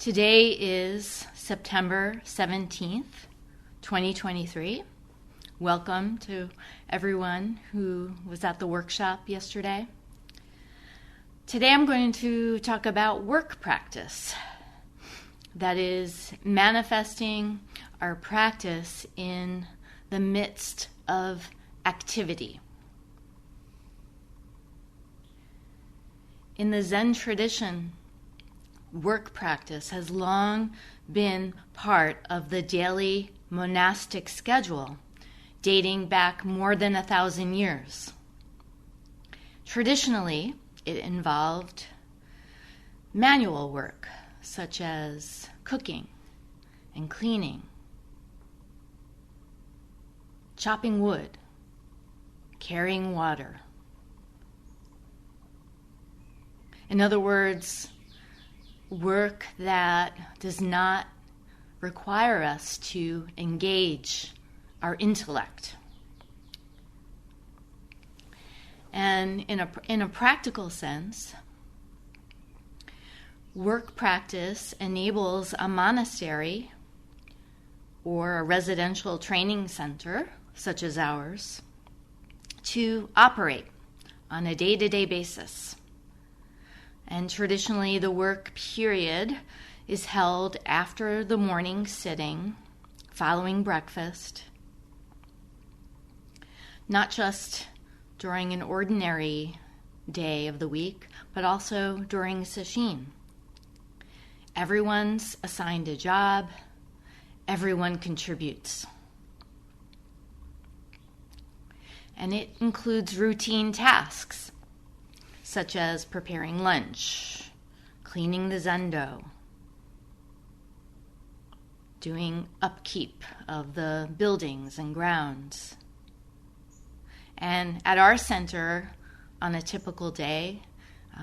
Today is September 17th, 2023. Welcome to everyone who was at the workshop yesterday. Today I'm going to talk about work practice. That is, manifesting our practice in the midst of activity. In the Zen tradition, work practice has long been part of the daily monastic schedule, dating back more than 1,000 years. Traditionally, it involved manual work, such as cooking and cleaning, chopping wood, carrying water. In other words, work that does not require us to engage our intellect. And in a practical sense, work practice enables a monastery or a residential training center, such as ours, to operate on a day-to-day basis. And traditionally, the work period is held after the morning sitting, following breakfast, not just during an ordinary day of the week, but also during sesshin. Everyone's assigned a job, everyone contributes. And it includes routine tasks, such as preparing lunch, cleaning the zendo, doing upkeep of the buildings and grounds. And at our center, on a typical day,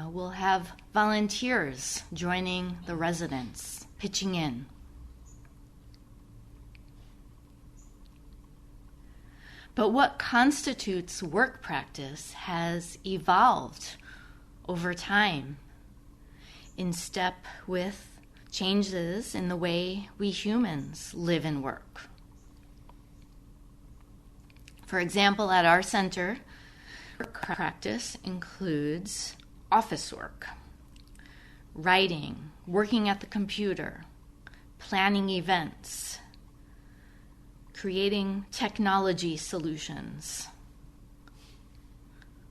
we'll have volunteers joining the residents, pitching in. But what constitutes work practice has evolved over time, in step with changes in the way we humans live and work. For example, at our center, work practice includes office work, writing, working at the computer, planning events, creating technology solutions,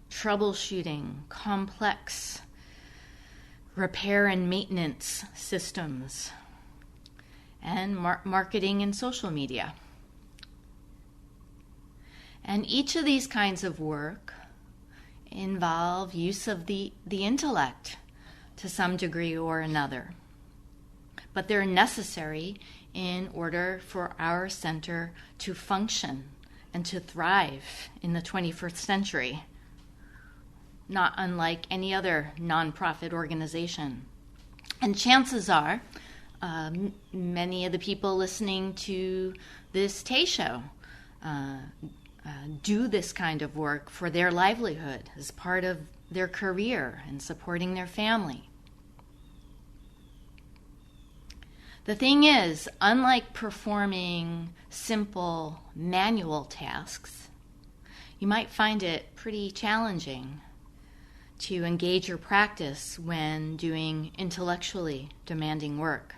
troubleshooting complex repair and maintenance systems, and marketing and social media. And each of these kinds of work involve use of the intellect to some degree or another. But they're necessary in order for our center to function and to thrive in the 21st century, not unlike any other nonprofit organization. And chances are, many of the people listening to this Tay Show do this kind of work for their livelihood as part of their career and supporting their family. The thing is, unlike performing simple manual tasks, you might find it pretty challenging to engage your practice when doing intellectually demanding work.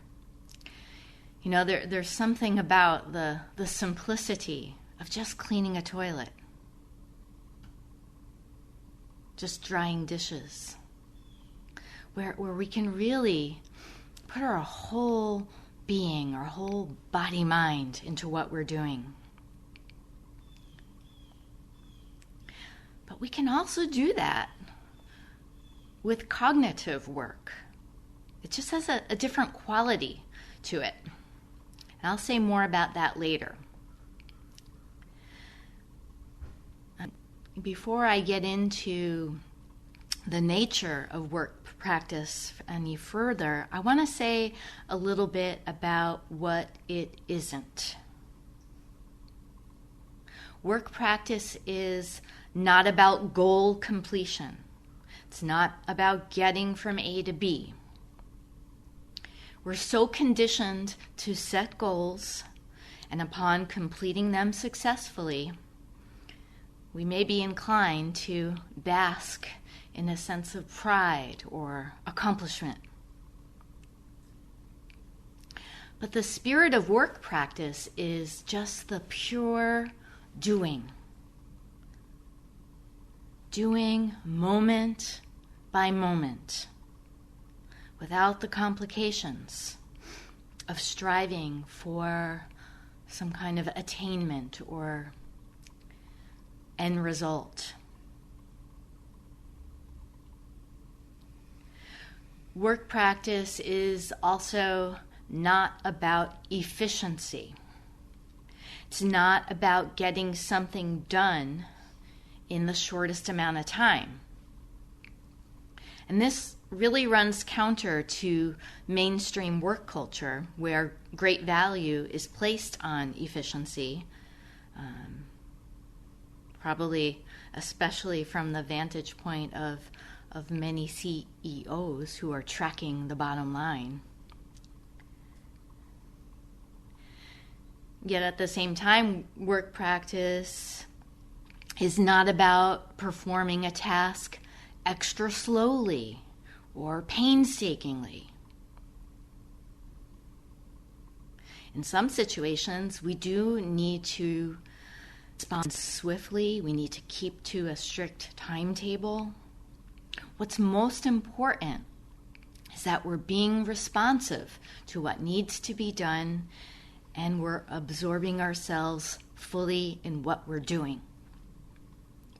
You know, there's something about the simplicity of just cleaning a toilet, just drying dishes, where we can really put our whole being, our whole body-mind into what we're doing. But we can also do that with cognitive work. It just has a different quality to it. And I'll say more about that later. Before I get into the nature of work practice any further, I want to say a little bit about what it isn't. Work practice is not about goal completion. It's not about getting from A to B. We're so conditioned to set goals, and upon completing them successfully, we may be inclined to bask in a sense of pride or accomplishment. But the spirit of work practice is just the pure doing. Doing moment by moment, without the complications of striving for some kind of attainment or end result. Work practice is also not about efficiency. It's not about getting something done in the shortest amount of time. And this really runs counter to mainstream work culture, where great value is placed on efficiency, probably especially from the vantage point of many CEOs who are tracking the bottom line. Yet at the same time, work practice is not about performing a task extra slowly or painstakingly. In some situations, we do need to respond swiftly. We need to keep to a strict timetable. What's most important is that we're being responsive to what needs to be done, and we're absorbing ourselves fully in what we're doing,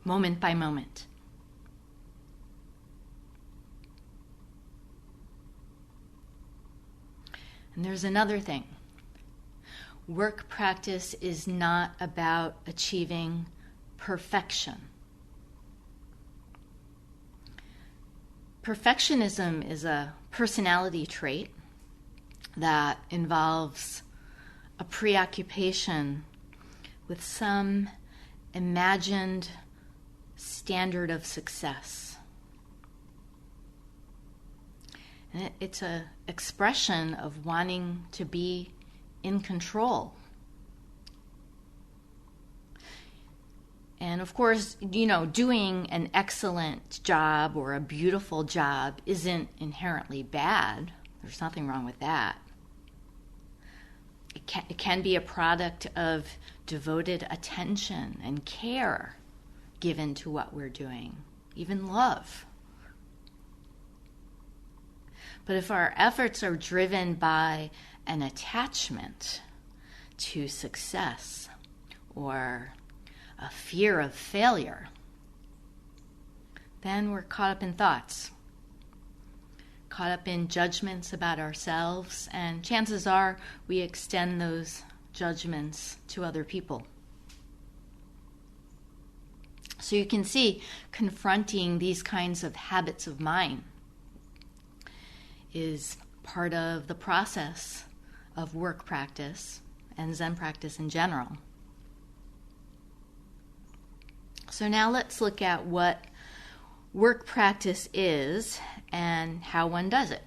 moment by moment. And there's another thing. Work practice is not about achieving perfection. Perfectionism is a personality trait that involves a preoccupation with some imagined standard of success. And it's an expression of wanting to be in control. And of course, doing an excellent job or a beautiful job isn't inherently bad. There's nothing wrong with that. It can be a product of devoted attention and care given to what we're doing, even love. But if our efforts are driven by an attachment to success or a fear of failure, then we're caught up in thoughts, caught up in judgments about ourselves, and chances are we extend those judgments to other people. So you can see, confronting these kinds of habits of mind is part of the process of work practice and Zen practice in general. So now let's look at what work practice is and how one does it.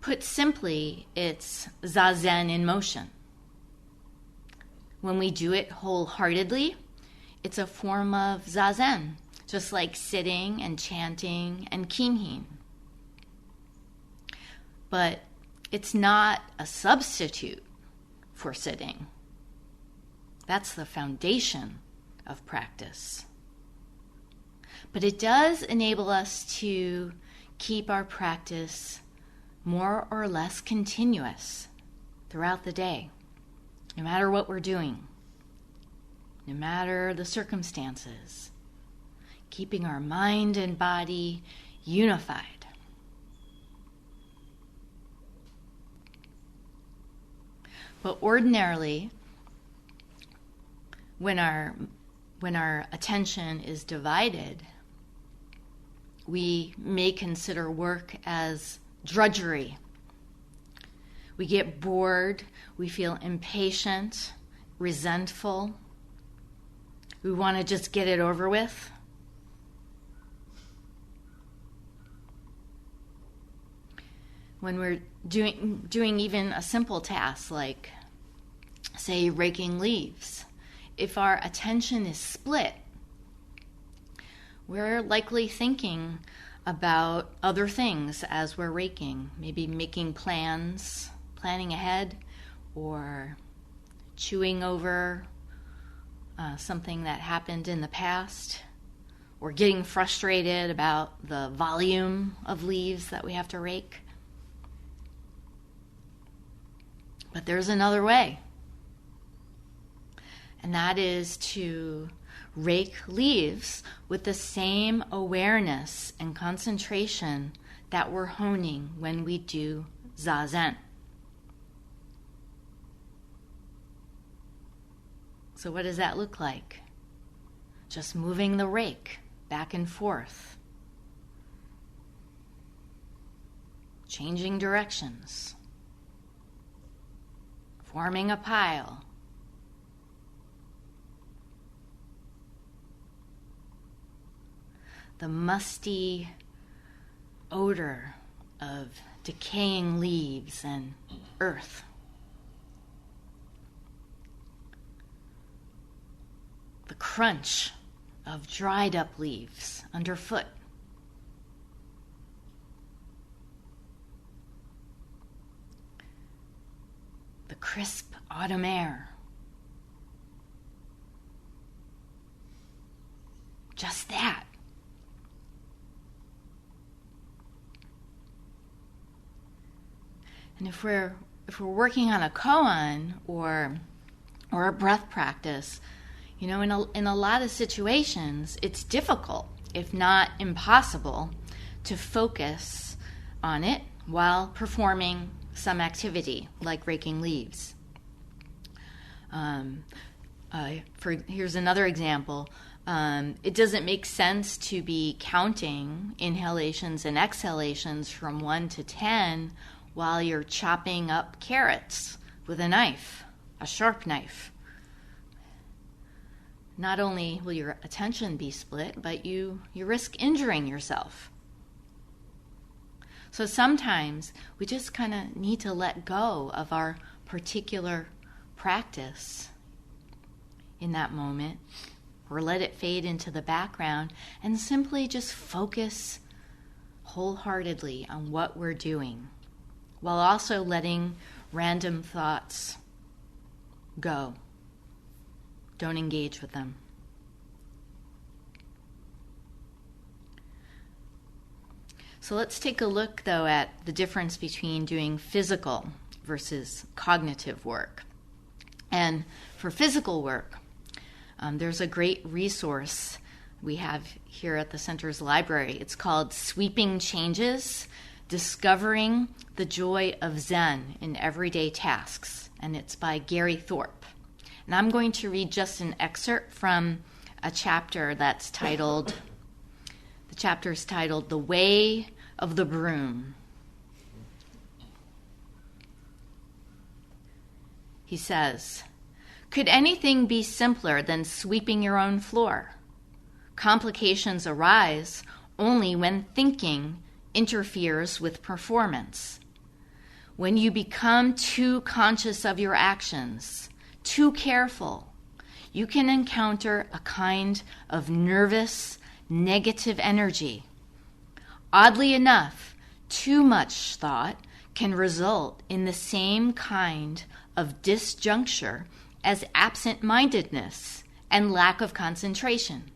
Put simply, it's Zazen in motion. When we do it wholeheartedly, it's a form of Zazen, just like sitting and chanting and kinhin. But it's not a substitute for sitting. That's the foundation of practice. But it does enable us to keep our practice more or less continuous throughout the day, no matter what we're doing, no matter the circumstances, keeping our mind and body unified. But ordinarily, when our attention is divided, we may consider work as drudgery. We get bored, we feel impatient, resentful. We want to just get it over with. when we're doing even a simple task like, say, raking leaves, if our attention is split, we're likely thinking about other things as we're raking, maybe making planning ahead, or chewing over something that happened in the past, or getting frustrated about the volume of leaves that we have to rake. But there's another way, and that is to rake leaves with the same awareness and concentration that we're honing when we do Zazen. So what does that look like? Just moving the rake back and forth, changing directions, forming a pile. The musty odor of decaying leaves and earth. The crunch of dried up leaves underfoot. The crisp autumn air. Just that. And if we're working on a koan or a breath practice, in a lot of situations, it's difficult, if not impossible, to focus on it while performing some activity like raking leaves. Here's another example. It doesn't make sense to be counting inhalations and exhalations from 1 to 10 while you're chopping up carrots with a knife, a sharp knife. Not only will your attention be split, but you risk injuring yourself. So sometimes we just kind of need to let go of our particular practice in that moment, or let it fade into the background, and simply just focus wholeheartedly on what we're doing, while also letting random thoughts go. Don't engage with them. So let's take a look, though, at the difference between doing physical versus cognitive work. And for physical work, there's a great resource we have here at the Center's library. It's called Sweeping Changes, Discovering the Joy of Zen in Everyday Tasks, and it's by Gary Thorpe. And I'm going to read just an excerpt from a chapter that's titled, the chapter is titled, The Way of the Broom. He says, "Could anything be simpler than sweeping your own floor? Complications arise only when thinking interferes with performance. When you become too conscious of your actions, too careful, you can encounter a kind of nervous, negative energy. Oddly enough, too much thought can result in the same kind of disjuncture as absent-mindedness and lack of concentration.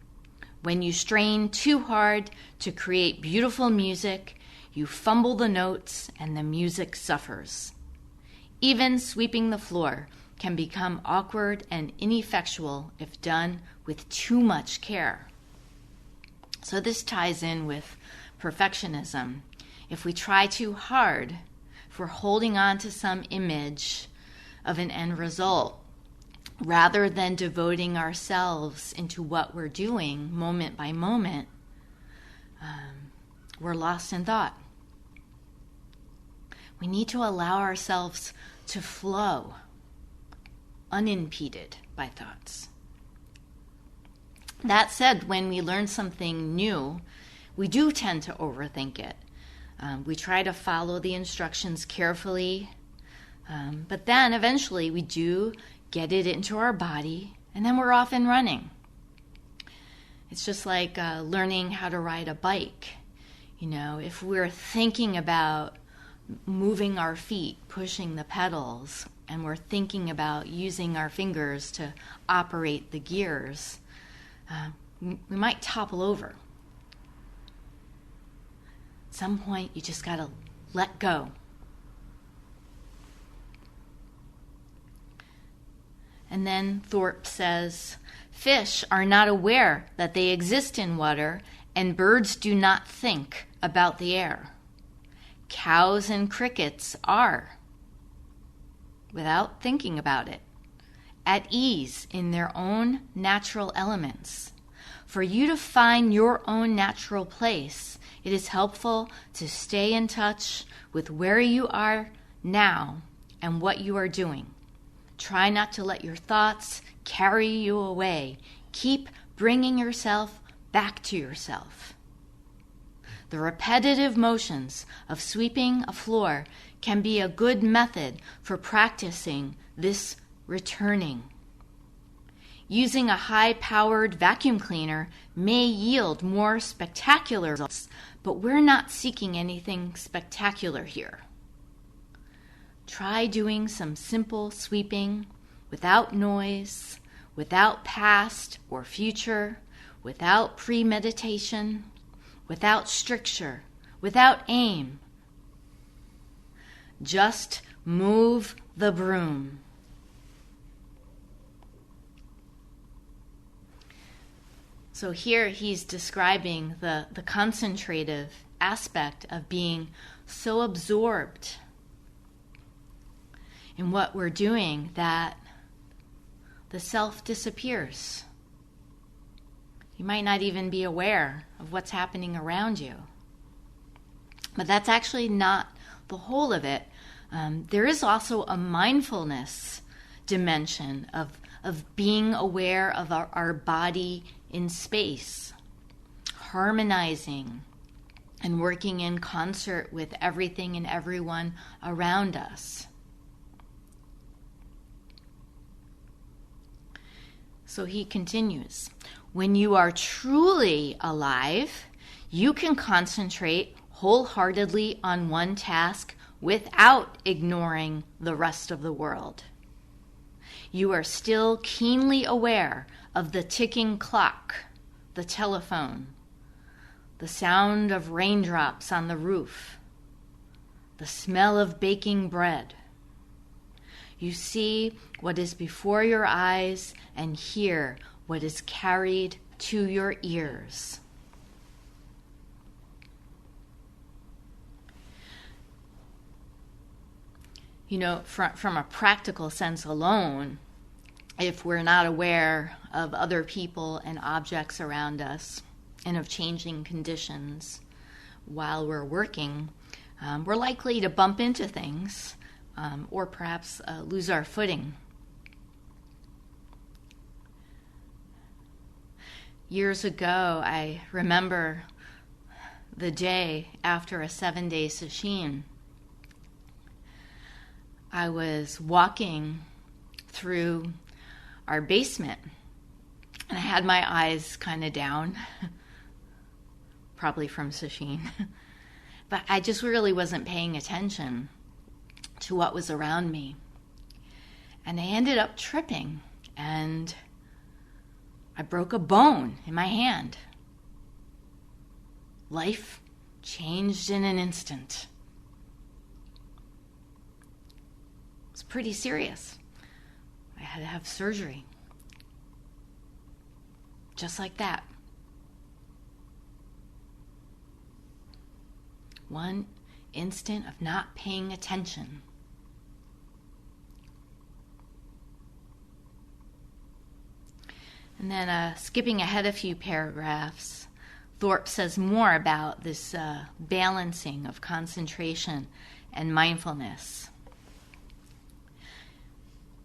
When you strain too hard to create beautiful music, you fumble the notes and the music suffers. Even sweeping the floor can become awkward and ineffectual if done with too much care." So this ties in with perfectionism. If we try too hard, if we're holding on to some image of an end result, rather than devoting ourselves into what we're doing moment by moment, we're lost in thought. We need to allow ourselves to flow, unimpeded by thoughts. That said, when we learn something new, we do tend to overthink it. We try to follow the instructions carefully, but then eventually we do get it into our body, and then we're off and running. It's just like learning how to ride a bike. If we're thinking about moving our feet, pushing the pedals, and we're thinking about using our fingers to operate the gears, we might topple over. At some point, you just got to let go. And then Thorpe says, fish are not aware that they exist in water, and birds do not think about the air. Cows and crickets are, without thinking about it, at ease in their own natural elements. For you to find your own natural place, it is helpful to stay in touch with where you are now and what you are doing. Try not to let your thoughts carry you away. Keep bringing yourself back to yourself. The repetitive motions of sweeping a floor can be a good method for practicing this returning. Using a high-powered vacuum cleaner may yield more spectacular results, but we're not seeking anything spectacular here. Try doing some simple sweeping without noise, without past or future, without premeditation, without stricture, without aim. Just move the broom. So here he's describing the concentrative aspect of being so absorbed in what we're doing that the self disappears. You might not even be aware of what's happening around you. But that's actually not the whole of it. There is also a mindfulness dimension of being aware of our body in space, harmonizing and working in concert with everything and everyone around us. So he continues, when you are truly alive, you can concentrate wholeheartedly on one task without ignoring the rest of the world. You are still keenly aware of the ticking clock, the telephone, the sound of raindrops on the roof, the smell of baking bread. You see what is before your eyes and hear what is carried to your ears. From a practical sense alone, if we're not aware of other people and objects around us and of changing conditions while we're working, we're likely to bump into things or perhaps lose our footing. Years ago, I remember the day after a 7-day sesshin. I was walking through our basement, and I had my eyes kind of down, probably from sesshin, but I just really wasn't paying attention to what was around me. And I ended up tripping, and I broke a bone in my hand. Life changed in an instant. It was pretty serious. I had to have surgery. Just like that. One instant of not paying attention. And then skipping ahead a few paragraphs, Thorpe says more about this balancing of concentration and mindfulness.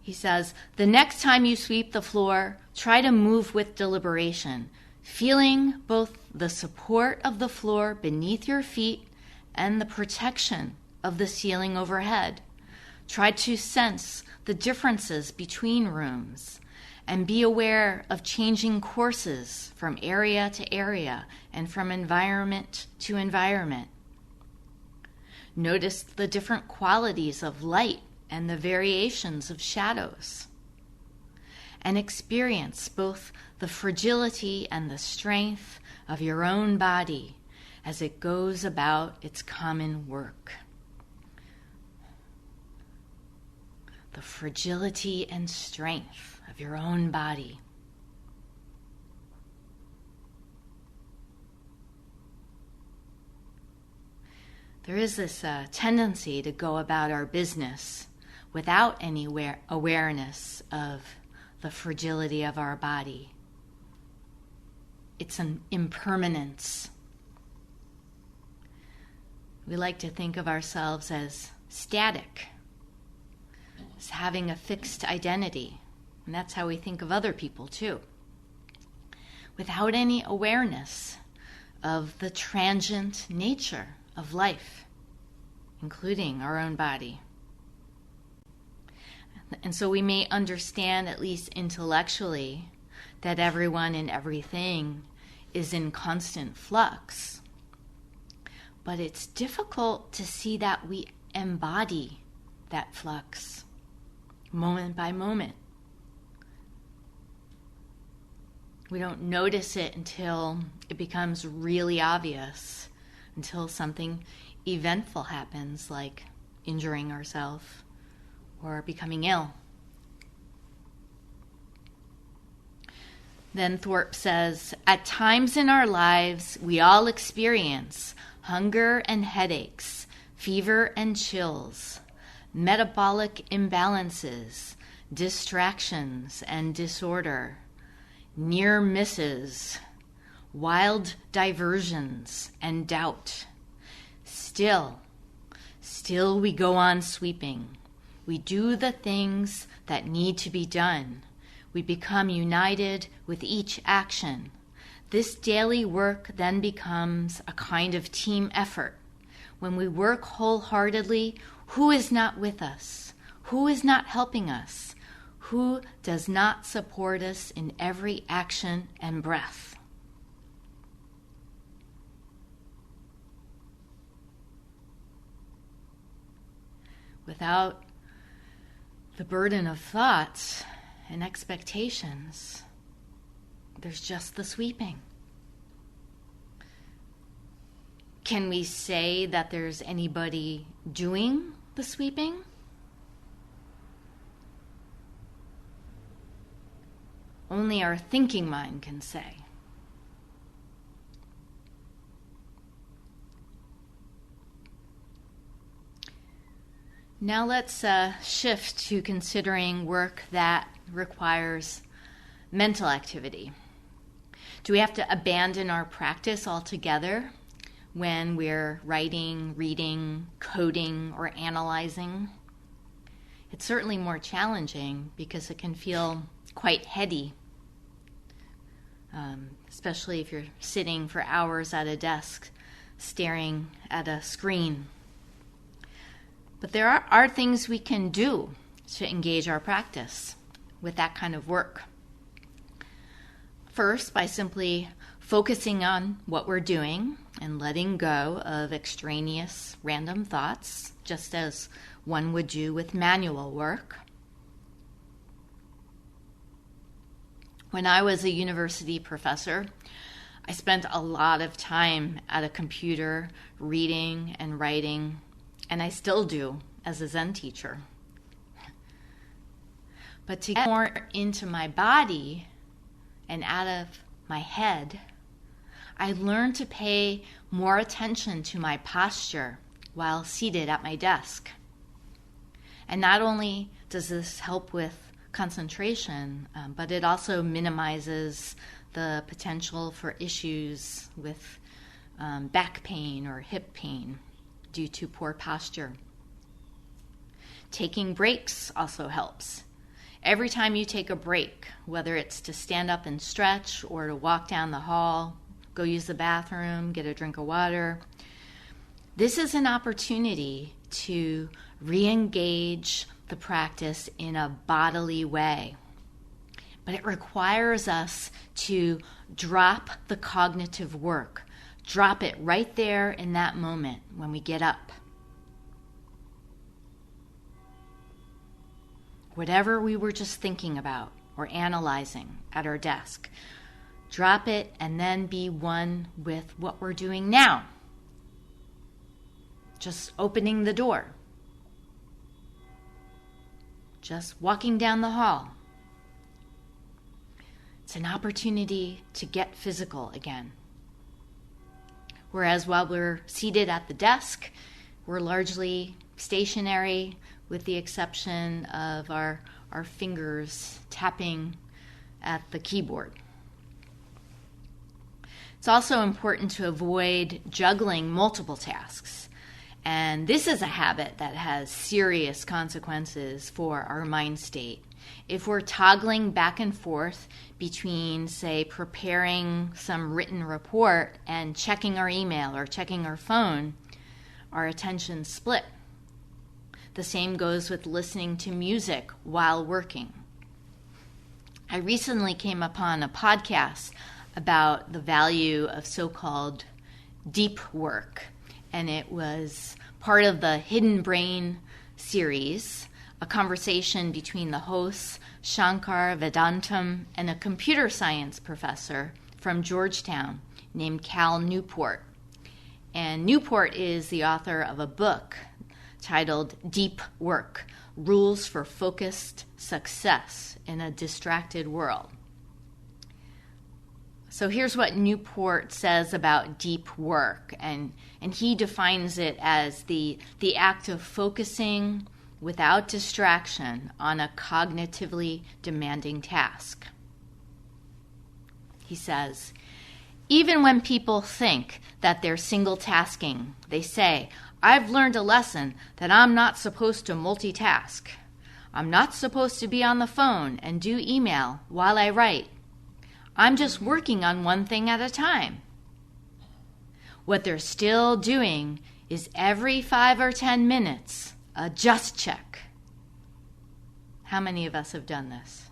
He says, the next time you sweep the floor, try to move with deliberation, feeling both the support of the floor beneath your feet and the protection of the ceiling overhead. Try to sense the differences between rooms and be aware of changing courses from area to area and from environment to environment. Notice the different qualities of light and the variations of shadows. And experience both the fragility and the strength of your own body as it goes about its common work. The fragility and strength of your own body. There is this tendency to go about our business without any awareness of the fragility of our body. It's an impermanence. We like to think of ourselves as static, as having a fixed identity, and that's how we think of other people too, without any awareness of the transient nature of life, including our own body. And so we may understand, at least intellectually, that everyone and everything is in constant flux. But it's difficult to see that we embody that flux moment by moment. We don't notice it until it becomes really obvious, until something eventful happens, like injuring ourselves or becoming ill. Then Thorpe says, at times in our lives, we all experience hunger and headaches, fever and chills, metabolic imbalances, distractions and disorder, near misses, wild diversions and doubt. Still we go on sweeping. We do the things that need to be done. We become united with each action. This daily work then becomes a kind of team effort. When we work wholeheartedly, who is not with us? Who is not helping us? Who does not support us in every action and breath? Without the burden of thoughts and expectations, there's just the sweeping. Can we say that there's anybody doing the sweeping? Only our thinking mind can say. Now let's shift to considering work that requires mental activity. Do we have to abandon our practice altogether when we're writing, reading, coding, or analyzing? It's certainly more challenging because it can feel quite heady, especially if you're sitting for hours at a desk staring at a screen. But there are things we can do to engage our practice with that kind of work. First, by simply focusing on what we're doing and letting go of extraneous random thoughts, just as one would do with manual work. When I was a university professor, I spent a lot of time at a computer reading and writing, and I still do as a Zen teacher. But to get more into my body and out of my head, I learned to pay more attention to my posture while seated at my desk. And not only does this help with concentration, but it also minimizes the potential for issues with back pain or hip pain due to poor posture. Taking breaks also helps. Every time you take a break, whether it's to stand up and stretch or to walk down the hall, go use the bathroom, get a drink of water, This is an opportunity to re-engage the practice in a bodily way. But it requires us to drop the cognitive work. Drop it right there in that moment when we get up. Whatever we were just thinking about or analyzing at our desk, drop it and then be one with what we're doing now. Just opening the door. Just walking down the hall. It's an opportunity to get physical again. Whereas while we're seated at the desk, we're largely stationary with the exception of our fingers tapping at the keyboard. It's also important to avoid juggling multiple tasks. And this is a habit that has serious consequences for our mind state. If we're toggling back and forth between, say, preparing some written report and checking our email or checking our phone, our attention's split. The same goes with listening to music while working. I recently came upon a podcast about the value of so-called deep work, and it was part of the Hidden Brain series, a conversation between the hosts Shankar Vedantam and a computer science professor from Georgetown named Cal Newport. And Newport is the author of a book titled Deep Work: Rules for Focused Success in a Distracted World. So here's what Newport says about deep work, and he defines it as the act of focusing without distraction on a cognitively demanding task. He says, even when people think that they're single tasking, they say, I've learned a lesson that I'm not supposed to multitask. I'm not supposed to be on the phone and do email while I write. I'm just working on one thing at a time. What they're still doing is every 5 or 10 minutes, a just check. How many of us have done this?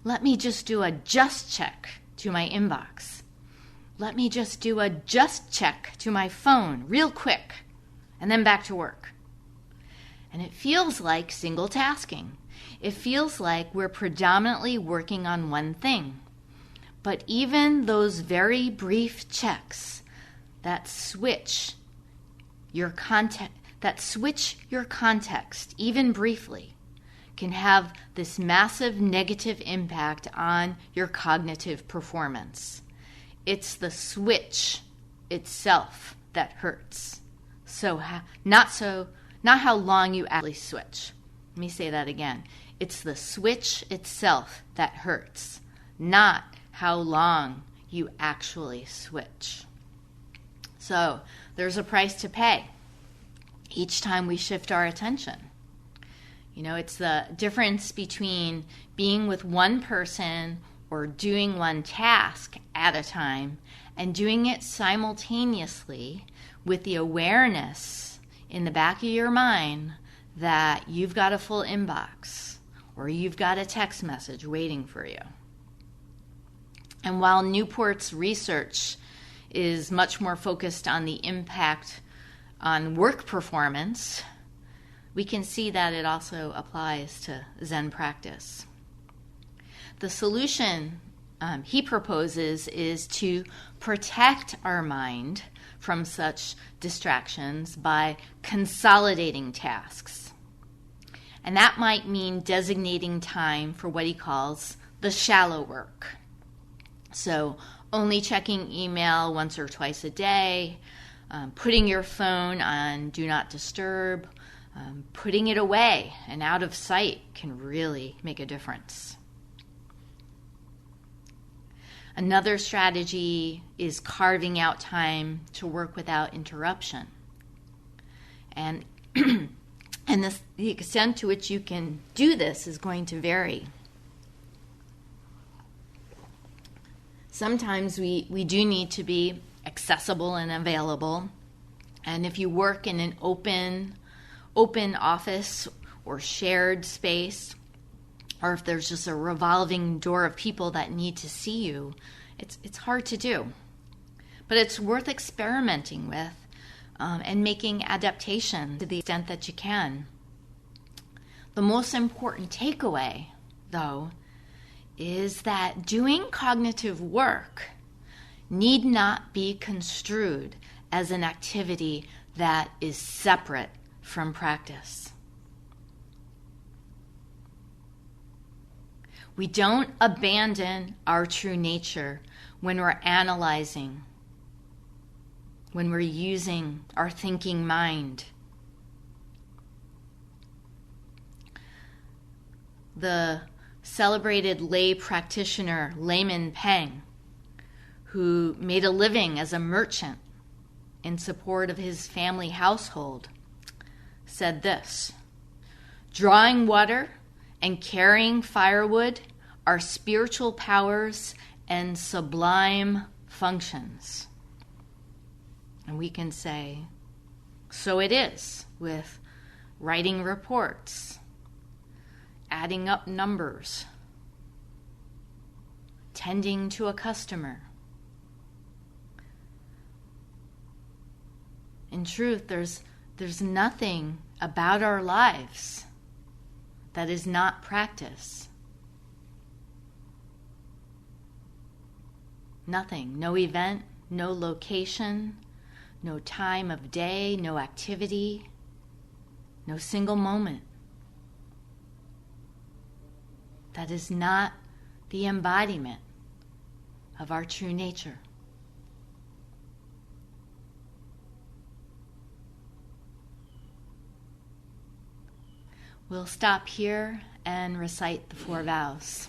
Let me just do a just check to my inbox. Let me just do a just check to my phone real quick, and then back to work. And it feels like single tasking. It feels like we're predominantly working on one thing. But even those very brief checks that switch your context, even briefly, can have this massive negative impact on your cognitive performance. It's the switch itself that hurts. Not how long you actually switch. Let me say that again. It's the switch itself that hurts, not how long you actually switch. So there's a price to pay each time we shift our attention. You know, it's the difference between being with one person or doing one task at a time and doing it simultaneously with the awareness in the back of your mind that you've got a full inbox or you've got a text message waiting for you. And while Newport's research is much more focused on the impact on work performance, we can see that it also applies to Zen practice. The solution he proposes is to protect our mind from such distractions by consolidating tasks. And that might mean designating time for what he calls the shallow work. So only checking email once or twice a day, putting your phone on Do Not Disturb, putting it away and out of sight can really make a difference. Another strategy is carving out time to work without interruption. And, the extent to which you can do this is going to vary. Sometimes we do need to be accessible and available And if you work in an open office or shared space, or if there's just a revolving door of people that need to see you, it's hard to do. But it's worth experimenting with and making adaptation to the extent that you can. The most important takeaway, though, is that doing cognitive work need not be construed as an activity that is separate from practice. We don't abandon our true nature when we're analyzing, when we're using our thinking mind. The celebrated lay practitioner Layman Pang, who made a living as a merchant in support of his family household, said this: "Drawing water and carrying firewood are spiritual powers and sublime functions." And we can say, so it is with writing reports, adding up numbers, tending to a customer. In truth, there's nothing about our lives that is not practice. Nothing. No event, no location, no time of day, no activity, no single moment that is not the embodiment of our true nature. We'll stop here and recite the 4 vows.